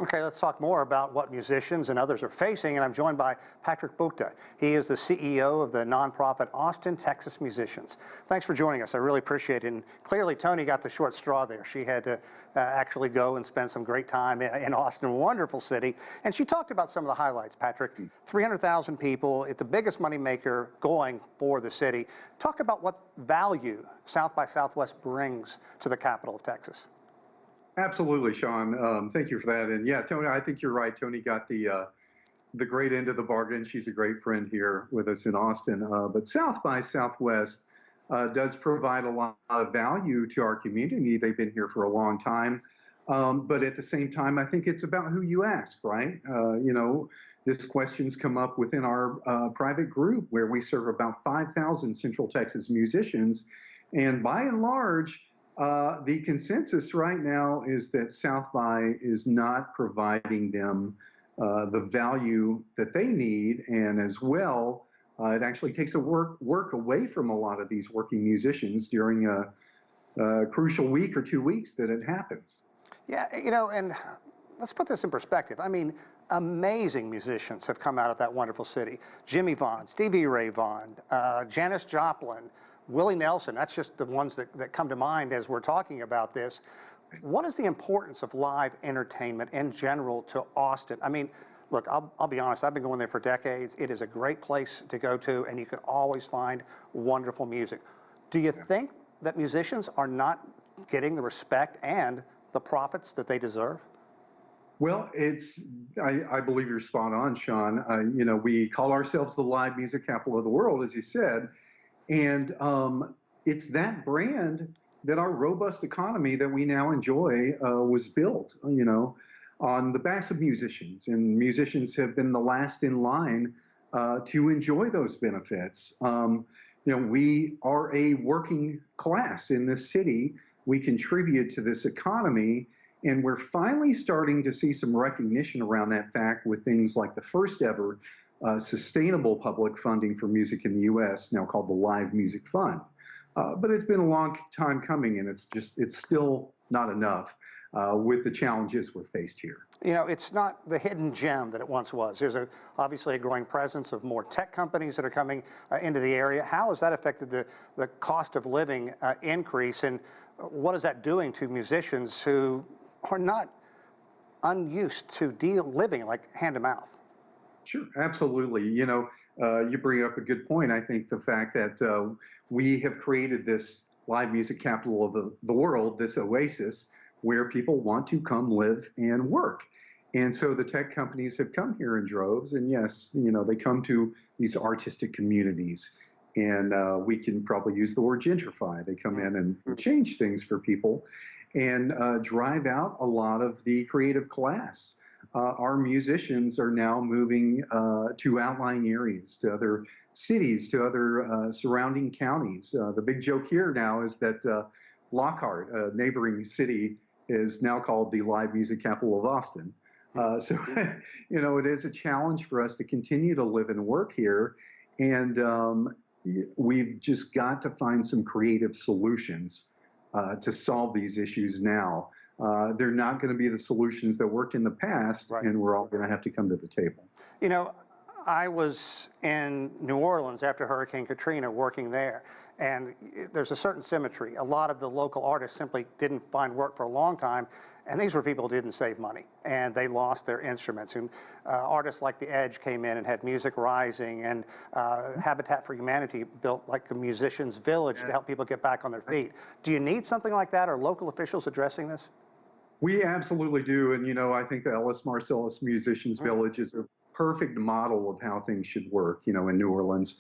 Okay, let's talk more about what musicians and others are facing, and I'm joined by Patrick Buchta. He is the CEO of the nonprofit Austin, Texas Musicians. Thanks for joining us. I really appreciate it. And clearly, Tony got the short straw there. She had to actually go and spend some great time in Austin, a wonderful city. And she talked about some of the highlights, Patrick. 300,000 people, it's the biggest moneymaker going for the city. Talk about what value South by Southwest brings to the capital of Texas. Absolutely, Sean. Thank you for that. And yeah, Tony, I think you're right. Tony got the great end of the bargain. She's a great friend here with us in Austin. But South by Southwest does provide a lot of value to our community. They've been here for a long time. But at the same time, I think it's about who you ask, right? This question's come up within our private group where we serve about 5,000 Central Texas musicians. And by and large, the consensus right now is that South by is not providing them the value that they need, and as well, it actually takes a work away from a lot of these working musicians during a crucial week or 2 weeks that it happens. Yeah, and let's put this in perspective. I mean, amazing musicians have come out of that wonderful city. Jimmy Vaughn, Stevie Ray Vaughan, Janis Joplin, Willie Nelson. That's just the ones that come to mind as we're talking about this. What is the importance of live entertainment in general to Austin? I mean, look, I'll be honest, I've been going there for decades. It is a great place to go to, and you can always find wonderful music. Do you think that musicians are not getting the respect and the profits that they deserve? Well, I believe you're spot on, Sean. We call ourselves the live music capital of the world, as you said. And it's that brand that our robust economy that we now enjoy was built, on the backs of musicians. And musicians have been the last in line to enjoy those benefits. We are a working class in this city. We contribute to this economy. And we're finally starting to see some recognition around that fact with things like the first ever sustainable public funding for music in the U.S., now called the Live Music Fund. But it's been a long time coming, and it's still not enough with the challenges we're faced here. It's not the hidden gem that it once was. There's obviously a growing presence of more tech companies that are coming into the area. How has that affected the cost of living increase, and what is that doing to musicians who are not unused to living like hand to mouth? Sure, absolutely. You bring up a good point. I think the fact that we have created this live music capital of the world, this oasis, where people want to come live and work. And so the tech companies have come here in droves, and yes, they come to these artistic communities. And we can probably use the word gentrify. They come in and change things for people and drive out a lot of the creative class. Our musicians are now moving to outlying areas, to other cities, to other surrounding counties. The big joke here now is that Lockhart, a neighboring city, is now called the live music capital of Austin. So, it is a challenge for us to continue to live and work here. And we've just got to find some creative solutions to solve these issues now. They're not going to be the solutions that worked in the past, right, and we're all going to have to come to the table. I was in New Orleans after Hurricane Katrina working there, and there's a certain symmetry. A lot of the local artists simply didn't find work for a long time, and these were people who didn't save money, and they lost their instruments. And artists like The Edge came in and had Music Rising, and Habitat for Humanity built like a musician's village to help people get back on their feet. Do you need something like that? Are local officials addressing this? We absolutely do, and I think the Ellis Marcellus Musicians Village is a perfect model of how things should work, in New Orleans.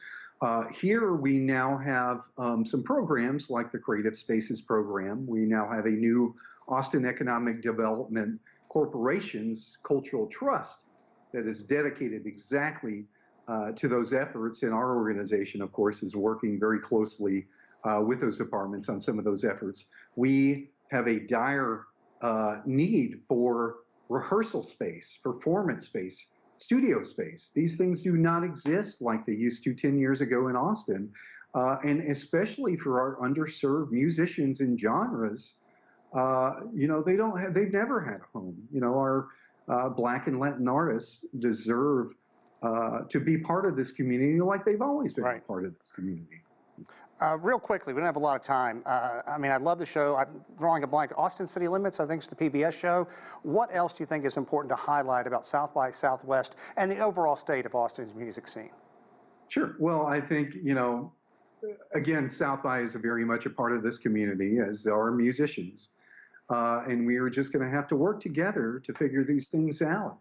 Here we now have some programs like the Creative Spaces program. We now have a new Austin Economic Development Corporation's Cultural Trust that is dedicated exactly to those efforts, and our organization, of course, is working very closely with those departments on some of those efforts. We have a dire need for rehearsal space, performance space, studio space. These things do not exist like they used to 10 years ago in Austin. And especially for our underserved musicians and genres, they've never had a home. Black and Latin artists deserve to be part of this community like they've always been Right. a part of this community. Real quickly, we don't have a lot of time. I mean, I love the show. I'm drawing a blank. Austin City Limits, I think, is the PBS show. What else do you think is important to highlight about South by Southwest and the overall state of Austin's music scene? Sure. Well, I think, again, South by is very much a part of this community, as are musicians. And we are just going to have to work together to figure these things out.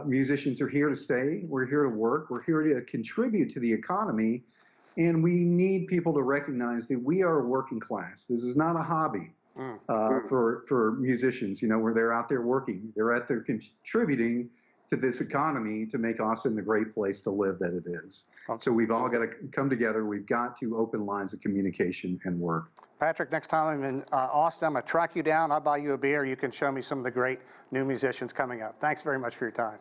Musicians are here to stay. We're here to work. We're here to contribute to the economy. And we need people to recognize that we are a working class. This is not a hobby for musicians, where they're out there working. They're out there contributing to this economy to make Austin the great place to live that it is. So we've all got to come together. We've got to open lines of communication and work. Patrick, next time I'm in Austin, I'm going to track you down. I'll buy you a beer. You can show me some of the great new musicians coming up. Thanks very much for your time.